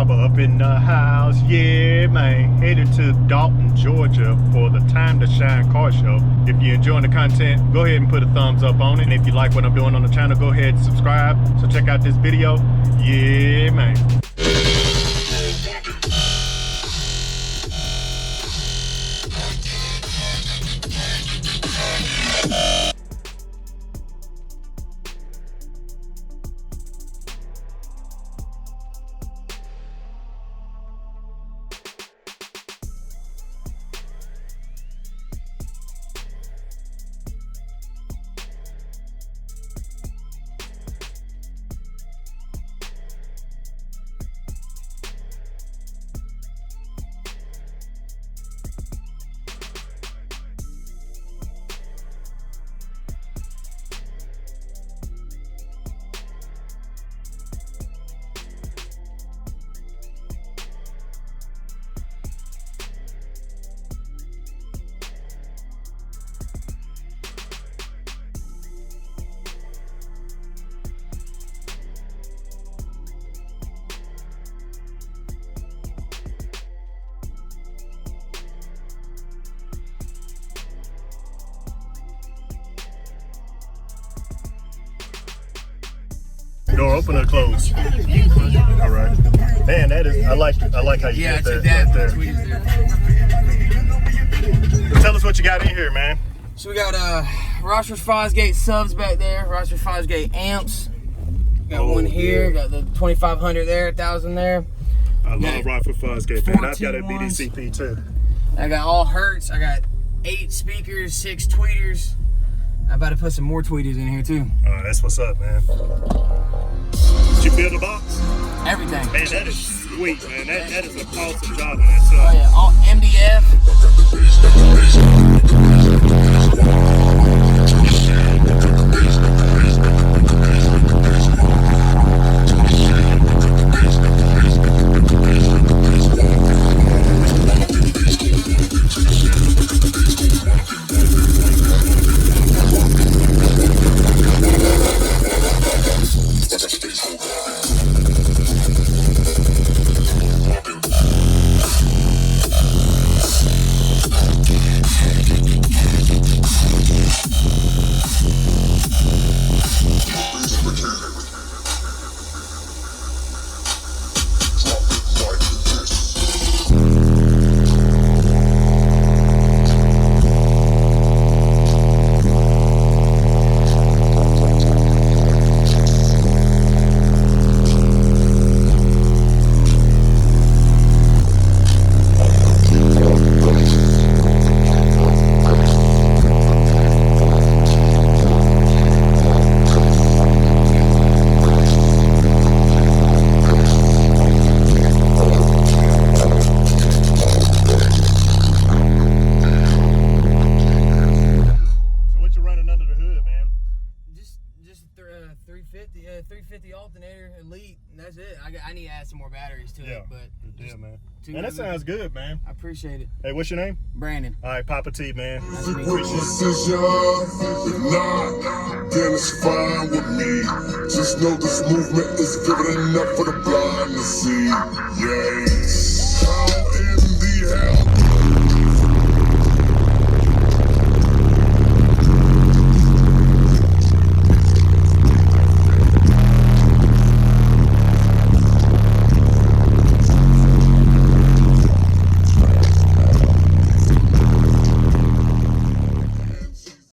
Barber up in the house, yeah man. Headed to Dalton, Georgia for the Time to Shine car show. If you're enjoying the content, go ahead and put a thumbs up on it. And if you like what I'm doing on the channel, go ahead and subscribe. So check out this video, yeah man. Door open or closed? All right. Man, that is, I like how you did that right there. Tell us what you got in here, man. So we got Rockford Fosgate subs back there, Rockford Fosgate amps. Got one here, got the 2500 there, 1000 there. I love Rockford Fosgate, man. I've got a BDCP too. I got all Hertz. I got 8 speakers, 6 tweeters. I'm about to put some more tweeters in here too. That's what's up, man. Did you build a box? Everything. Man, that is sweet, man. That is an awesome job on that stuff. Oh yeah, all MDF. Just 350 alternator elite, and that's it. I need to add some more batteries to it, but yeah, man. Man, that sounds good, man. I appreciate it. Hey, what's your name? Brandon. All right, Papa T, man. Nice to meet If not, then it's fine with me. Just know this movement is vivid enough for the blind to see. Yes. How in the hell